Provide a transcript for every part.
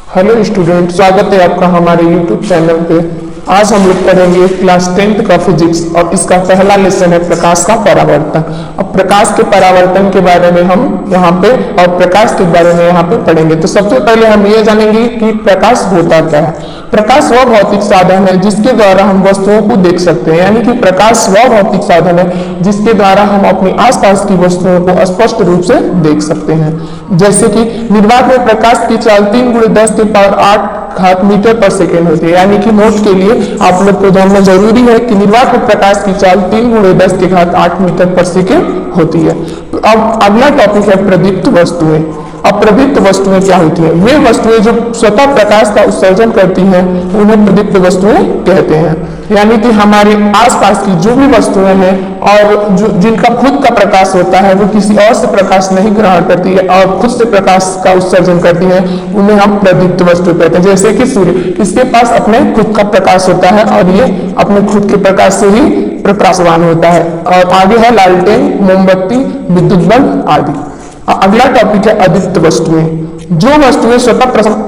Hello student, स्वागत है आपका हमारे यूट्यूब चैनल पे। आज हम लोग पढ़ेंगे क्लास 10th का फिजिक्स और इसका पहला लेसन है प्रकाश का परावर्तन। अब प्रकाश के परावर्तन के बारे में हम यहाँ पे और प्रकाश के बारे में यहाँ पे पढ़ेंगे। तो सबसे पहले हम ये जानेंगे कि प्रकाश होता क्या है। प्रकाश वह भौतिक साधन है जिसके द्वारा हम वस्तुओं को देख सकते हैं, यानी कि प्रकाश वह भौतिक साधन है जिसके द्वारा हम अपने आसपास की वस्तुओं को स्पष्ट रूप से देख सकते हैं। जैसे कि निर्वात में प्रकाश की चाल 3 × 10⁸ मीटर पर सेकेंड होती है, यानी कि नोट के लिए आप लोग को जानना जरूरी है कि निर्वात में प्रकाश की चाल 3 × 10⁸ मीटर पर सेकेंड होती है। तो अब अगला टॉपिक है प्रदीप्त वस्तुएं। अब प्रदीप्त वस्तुएं क्या होती हैं? वे वस्तुएं जो स्वतः प्रकाश का उत्सर्जन करती हैं उन्हें प्रदीप्त वस्तुएं कहते हैं। यानी कि हमारे आसपास की जो भी वस्तुएं हैं और जो जिनका खुद का प्रकाश होता है वो किसी और से प्रकाश नहीं ग्रहण करती है और खुद से प्रकाश का उत्सर्जन करती है, उन्हें हम प्रदीप्त वस्तु कहते हैं। जैसे कि सूर्य, इसके पास अपने खुद का प्रकाश होता है और ये अपने खुद के प्रकाश से ही प्रकाशवान होता है। और आगे है लालटेन, मोमबत्ती, विद्युत बल्ब आदि। अगला टॉपिक है अदीप्त वस्तुएं। जो वस्तुएं स्वतः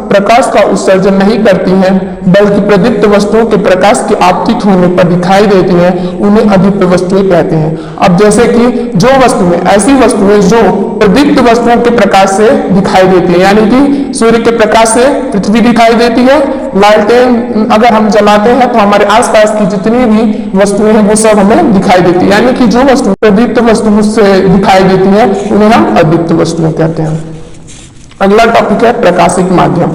प्रकाश का उत्सर्जन नहीं करती हैं बल्कि प्रदीप्त वस्तुओं के प्रकाश के आपतित होने पर दिखाई देती हैं, उन्हें अदीप्त वस्तुएं कहते हैं। अब जैसे कि जो वस्तुएं, ऐसी वस्तुएं जो प्रदीप्त वस्तुओं के प्रकाश से दिखाई देती है, यानी कि सूर्य के प्रकाश से पृथ्वी दिखाई देती है। लालटेन अगर हम जलाते हैं तो हमारे आसपास की जितनी भी वस्तुएं हैं वो सब हमें दिखाई देती है, यानी कि जो वस्तु प्रदीप्त वस्तु से दिखाई देती है उन्हें हम अदीप्त वस्तुएं कहते हैं। अगला टॉपिक है प्रकाशिक माध्यम।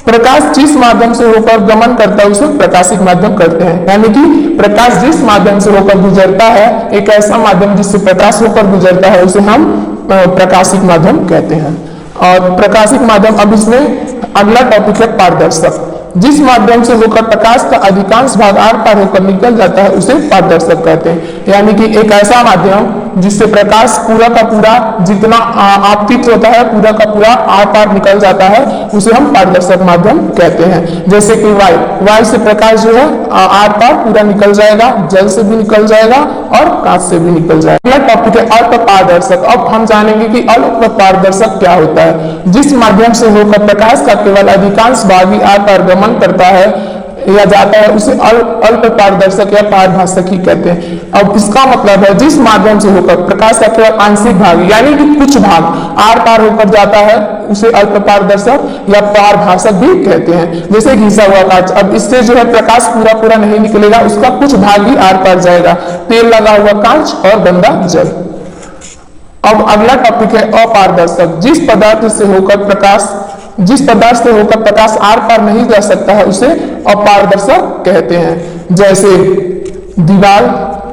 प्रकाश जिस माध्यम से होकर गमन करता है उसे प्रकाशिक माध्यम कहते हैं, यानी कि प्रकाश जिस माध्यम से होकर गुजरता है, एक ऐसा माध्यम जिससे प्रकाश होकर गुजरता है उसे हम प्रकाशिक माध्यम कहते हैं। और प्रकाशिक माध्यम, अब इसमें अगला टॉपिक है पारदर्शक। जिस माध्यम से होकर प्रकाश का अधिकांश भाग आर पार होकर निकल जाता है उसे पारदर्शक कहते हैं, यानी कि एक ऐसा माध्यम जिससे प्रकाश पूरा का पूरा जितना आपतित होता है पूरा का पूरा आर पार निकल जाता है उसे हम पारदर्शक माध्यम कहते हैं। जैसे कि वायु से प्रकाश जो है आर पार पूरा निकल जाएगा, जल से भी निकल जाएगा और कांच से भी निकल जाएगा। अगला टॉपिक है अल्प पारदर्शक। अब हम जानेंगे कि अल्प पारदर्शक क्या होता है। जिस माध्यम से होकर प्रकाश का केवल अधिकांश भाग ही आर पार गमन करता है या जाता है उसे अल्प पारदर्शक या पारभाषक ही कहते हैं। अब इसका मतलब है जिस माध्यम से होकर प्रकाश का केवल आंशिक भाग यानी कि कुछ भाग आर पार होकर जाता है उसे अल्प पारदर्शक या पारभाषक भी कहते हैं। जैसे घिसा हुआ कांच, अब इससे जो है प्रकाश पूरा पूरा नहीं निकलेगा, उसका कुछ भाग ही आर पार जाएगा। तेल लगा हुआ कांच और गंदा जल। अब अगला टॉपिक है अपारदर्शक। जिस पदार्थ से होकर प्रकाश आर पार नहीं जा सकता है उसे अपारदर्शक कहते हैं। जैसे दीवार,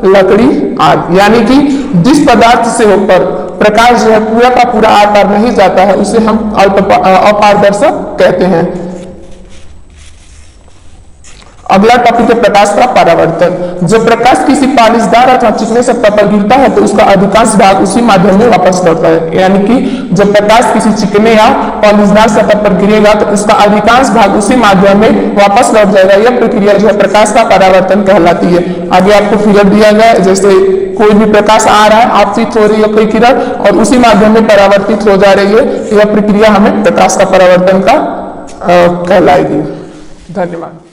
लकड़ी आदि, यानी कि जिस पदार्थ से होकर प्रकाश जो है पूरा का पूरा आर पार नहीं जाता है उसे हम अपारदर्शक कहते हैं। अगला टॉपिक है प्रकाश का परावर्तन। जब प्रकाश किसी पालिशदार अथवा चिकने सतह पर गिरता है तो उसका अधिकांश भाग उसी माध्यम में वापस लौटता है, यानी कि जब प्रकाश किसी चिकने या पालिशदार सतह पर गिरेगा तो उसका अधिकांश भाग उसी माध्यम में वापस लौट जाएगा। यह प्रक्रिया जो है प्रकाश का परावर्तन कहलाती है। आगे आपको फिगर दिया गया है, जैसे कोई भी प्रकाश आ रहा है, आपतित हो रही है कोई किरण और उसी माध्यम में परावर्तित हो जा रही है, यह प्रक्रिया हमें प्रकाश का परावर्तन का कहलाएगी। धन्यवाद।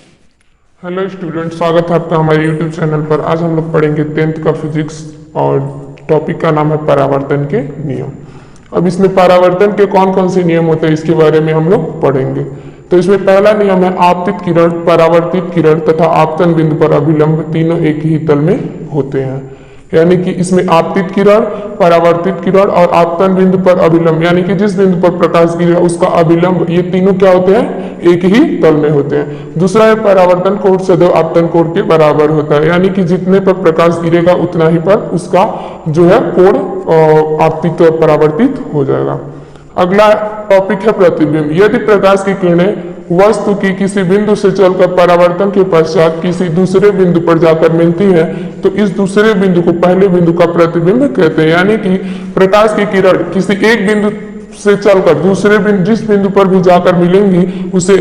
हेलो स्टूडेंट, स्वागत है आपका हमारे यूट्यूब चैनल पर। आज हम लोग पढ़ेंगे 10th का फिजिक्स और टॉपिक का नाम है परावर्तन के नियम। अब इसमें परावर्तन के कौन कौन से नियम होते हैं इसके बारे में हम लोग पढ़ेंगे। तो इसमें पहला नियम है आपतित किरण, परावर्तित किरण तथा आपतन बिंदु पर अभिलंब तीनों एक ही तल में होते हैं। यानी कि इसमें आपतित किरण, परावर्तित किरण और आपतन बिंदु पर अभिलंब, यानी कि जिस बिंदु पर प्रकाश गिरेगा उसका अभिलंब, ये तीनों क्या होते हैं? एक ही तल में होते हैं। दूसरा है परावर्तन कोण सदैव आपतन कोण के बराबर होता है, यानी कि जितने पर प्रकाश गिरेगा उतना ही पर उसका जो है कोण आपतित और परावर्तित हो जाएगा। अगला टॉपिक है प्रतिबिंब। यदि प्रकाश की किरणें वस्तु की किसी बिंदु से चलकर परावर्तन के पश्चात किसी दूसरे बिंदु पर जाकर मिलती है तो इस दूसरे बिंदु को पहले बिंदु का प्रतिबिंब कहते हैं। यानी कि प्रकाश की किरण किसी एक बिंदु से चलकर दूसरे बिंदु, जिस बिंदु पर भी जाकर मिलेंगी उसे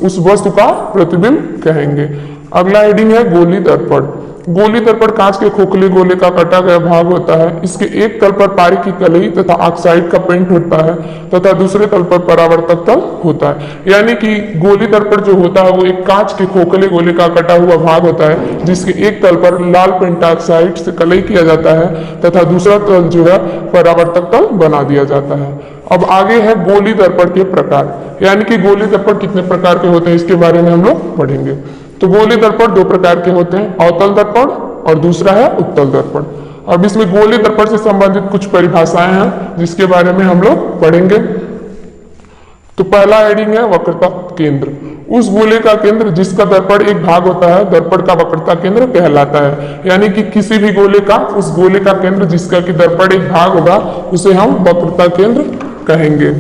उस वस्तु का प्रतिबिंब कहेंगे। अगला हेडिंग है गोली दर्पण। गोली दर्पण कांच के खोखले गोले का कटा गया भाग होता है। इसके एक तल पर पारी की कलई तथा ऑक्साइड का पेंट होता है तथा दूसरे तल पर परावर्तक तल होता है। यानी कि गोली दर्पण जो होता है वो एक कांच के खोखले गोले का कटा हुआ भाग होता है जिसके एक तल पर लाल पेंट ऑक्साइड से कलई किया जाता है तथा दूसरा तल जो है परावर्तक तल बना दिया जाता है। अब आगे है गोली दर्पण के प्रकार, यानी कि गोली दर्पण कितने प्रकार के होते हैं इसके बारे में हम लोग पढ़ेंगे। तो गोली दर्पण दो प्रकार के होते हैं, अवतल दर्पण और दूसरा है उत्तल दर्पण। अब इसमें गोली दर्पण से संबंधित कुछ परिभाषाएं हैं जिसके बारे में हम लोग पढ़ेंगे। तो पहला हेडिंग है वक्रता केंद्र। उस गोले का केंद्र जिसका दर्पण एक भाग होता है दर्पण का वक्रता केंद्र कहलाता है। यानी कि किसी भी गोले का उस गोले का केंद्र जिसका कि दर्पण एक भाग होगा उसे हम वक्रता केंद्र कहेंगे।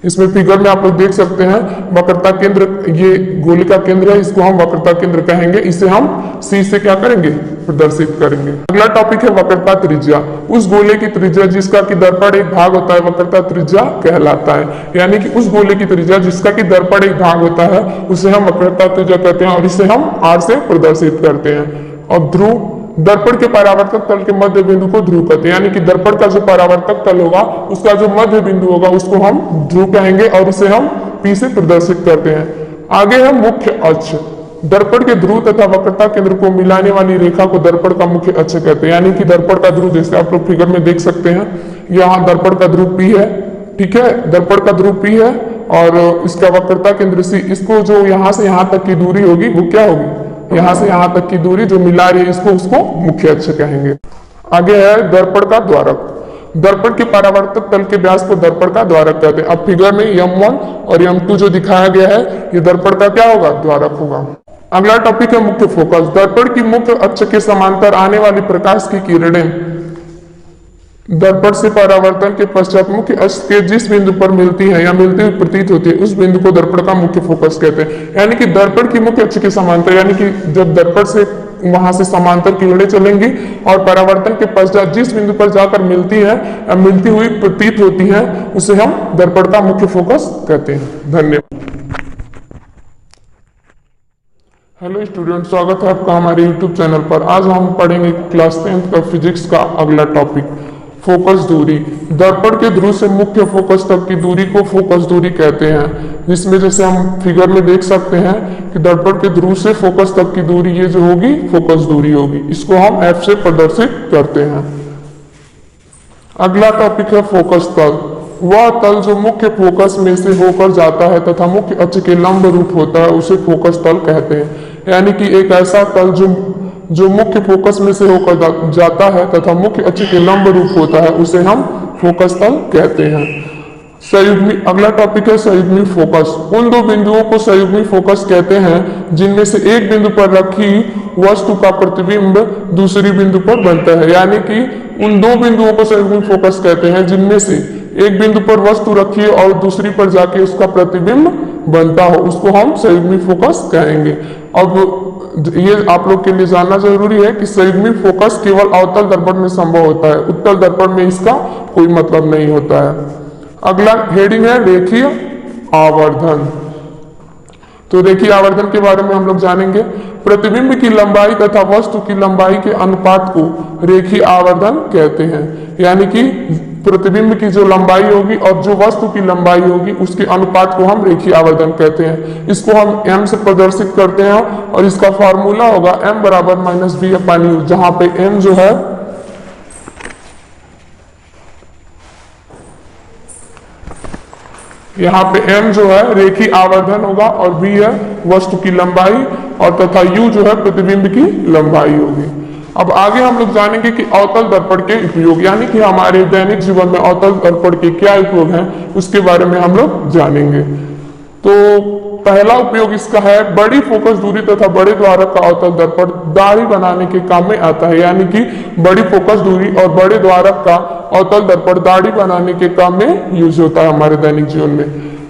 इसमें फिगर में आप लोग देख सकते हैं वक्रता केंद्र, ये गोले का केंद्र है, इसको हम वक्रता केंद्र कहेंगे। इसे हम सी से क्या करेंगे, प्रदर्शित करेंगे। अगला टॉपिक है वक्रता त्रिज्या। उस गोले की त्रिज्या जिसका कि दर्पण एक भाग होता है वक्रता त्रिज्या कहलाता है। यानी कि उस गोले की त्रिज्या जिसका कि दर्पण एक भाग होता है उसे हम वक्रता त्रिज्या कहते हैं और इसे हम आर से प्रदर्शित करते हैं। और ध्रुव, दर्पण के परावर्तक तल के मध्य बिंदु को ध्रुव कहते हैं। यानी कि दर्पण का जो परावर्तक तल होगा उसका जो मध्य बिंदु होगा उसको हम ध्रुव कहेंगे और इसे हम पी से प्रदर्शित करते हैं। आगे है मुख्य अक्ष। दर्पण के ध्रुव तथा वक्रता केंद्र को मिलाने वाली रेखा को दर्पण का मुख्य अक्ष कहते हैं। यानी कि दर्पण का ध्रुव, जैसे आप लोग फिगर में देख सकते हैं, यहाँ दर्पण का ध्रुव पी है, ठीक है, दर्पण का ध्रुव पी है और इसका वक्रता केंद्र सी। इसको जो यहाँ से यहाँ तक की दूरी होगी वो क्या होगी, यहां से यहां तक की दूरी जो मिला रही है इसको उसको मुख्य अक्ष कहेंगे। आगे है दर्पण का द्वारक। दर्पण के परावर्तक तल के व्यास को दर्पण का द्वारक कहते हैं। अब फिगर में M1 और M2 जो दिखाया गया है ये दर्पण का क्या होगा, द्वारक होगा। अगला टॉपिक है मुख्य फोकस। दर्पण की मुख्य अक्ष के समांतर आने वाली प्रकाश की किरणें दर्पण से परावर्तन के पश्चात मुख्य अक्ष के जिस बिंदु पर मिलती है या मिलती हुई प्रतीत होती है उस बिंदु को दर्पण का मुख्य फोकस कहते हैं। यानी कि दर्पण की मुख्य अक्ष के समांतर, यानी कि जब दर्पण से वहां से समांतर किरणें चलेंगी और परावर्तन के पश्चात जिस बिंदु पर जाकर मिलती है या मिलती हुई प्रतीत होती है उसे हम दर्पण का मुख्य फोकस कहते हैं। धन्यवाद। हेलो स्टूडेंट, स्वागत है आपका हमारे यूट्यूब चैनल पर। आज हम पढ़ेंगे क्लास 10th का फिजिक्स का अगला टॉपिक, फोकस दूरी। दर्पण के ध्रुव से मुख्य फोकस तक की दूरी को फोकस दूरी कहते हैं। जिसमें जैसे हम फिगर में देख सकते हैं कि दर्पण के ध्रुव से फोकस तक की दूरी ये जो होगी फोकस दूरी होगी। इसको हम एफ से प्रदर्शित करते हैं। अगला टॉपिक है फोकस तल। वह तल जो मुख्य फोकस में से होकर जाता है तथा मुख्य अक्ष के लंब रूप होता है उसे फोकस तल कहते हैं। यानी कि एक ऐसा तल जो मुख्य फोकस में से होकर जाता है तथा मुख्य अक्ष के लंब रूप होता है उसे हम फोकस तल कहते हैं। संयुग्मी, अगला टॉपिक है संयुग्मी फोकस। उन दो बिंदुओं को संयुग्मी फोकस कहते हैं जिनमें से एक बिंदु पर रखी वस्तु का प्रतिबिंब दूसरी बिंदु पर बनता है। यानी कि उन दो बिंदुओं को संयुग्मी फोकस कहते हैं जिनमें से एक बिंदु पर वस्तु रखी और दूसरी पर जाके उसका प्रतिबिंब बनता हो, उसको हम संयुग्मी फोकस कहेंगे। अब ये आप लोग के लिए जानना जरूरी है कि संयुग्मी फोकस केवल अवतल दर्पण में संभव होता है, उत्तल दर्पण में इसका कोई मतलब नहीं होता है। अगला हेडिंग है रेखीय आवर्धन। तो रेखीय आवर्धन के बारे में हम लोग जानेंगे। प्रतिबिंब की लंबाई तथा वस्तु की लंबाई के अनुपात को रेखीय आवर्धन कहते हैं। यानी कि प्रतिबिंब की जो लंबाई होगी और जो वस्तु की लंबाई होगी उसके अनुपात को हम रेखीय आवर्धन कहते हैं। इसको हम m से प्रदर्शित करते हैं और इसका फॉर्मूला होगा m बराबर -b/u, जहां पे m जो है यहाँ पे m जो है रेखीय आवर्धन होगा और b है वस्तु की लंबाई और तथा u जो है प्रतिबिंब की लंबाई होगी। अब आगे हम लोग जानेंगे कि अवतल दर्पण के उपयोग, यानी कि हमारे दैनिक जीवन में अवतल दर्पण के क्या उपयोग हैं उसके बारे में हम लोग जानेंगे। तो पहला उपयोग इसका है बड़ी फोकस दूरी तथा बड़े द्वारक का अवतल दर्पण दाढ़ी बनाने के काम में आता है। यानी कि बड़ी फोकस दूरी और बड़े द्वारक का अवतल दर्पण दाढ़ी बनाने के काम में यूज होता है हमारे दैनिक जीवन में।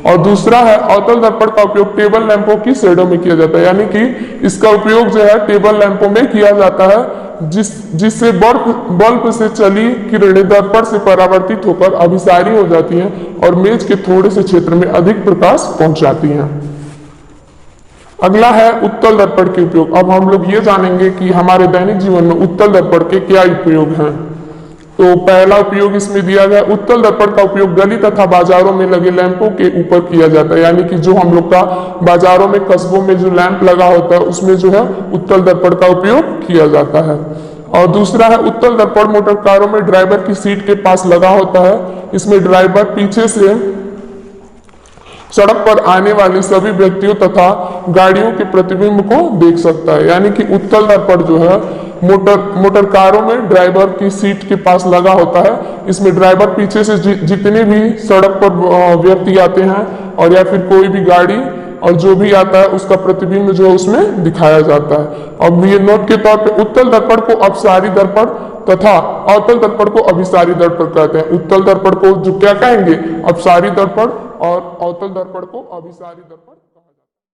और दूसरा है अवतल दर्पण का उपयोग टेबल लैंपों की शेडो में किया जाता है। यानी कि इसका उपयोग जो है टेबल लैंपों में किया जाता है जिससे बल्ब से चली किरणें दर्पण से परावर्तित होकर अभिसारी हो जाती हैं और मेज के थोड़े से क्षेत्र में अधिक प्रकाश पहुंचाती हैं। अगला है उत्तल दर्पण के उपयोग। अब हम लोग ये जानेंगे कि हमारे दैनिक जीवन में उत्तल दर्पण के क्या उपयोग हैं। तो पहला उपयोग इसमें दिया गया, उत्तल दर्पण का उपयोग गली तथा बाजारों में लगे लैंपों के ऊपर किया जाता है। यानी कि जो हम लोग का बाजारों में, कस्बों में जो लैंप लगा होता है उसमें जो है उत्तल दर्पण का उपयोग किया जाता है। और दूसरा है उत्तल दर्पण मोटर कारों में ड्राइवर की सीट के पास लगा होता है। इसमें ड्राइवर पीछे से सड़क पर आने वाले सभी व्यक्तियों तथा गाड़ियों के प्रतिबिंब को देख सकता है। यानी कि उत्तल दर्पण जो है मोटर कारों में ड्राइवर की सीट के पास लगा होता है। इसमें ड्राइवर पीछे से जितने भी सड़क पर व्यक्ति आते हैं और या फिर कोई भी गाड़ी और जो भी आता है उसका प्रतिबिंब जो है उसमें दिखाया जाता है। अब ये नोट के तौर पे उत्तल दर्पण को अपसारी दर्पण तथा अवतल दर्पण को अभिसारी दर्पण कहते हैं। उत्तल दर्पण को जो क्या कहेंगे, अपसारी दर्पण, और अवतल दर्पण को अभिसारी दर्पण।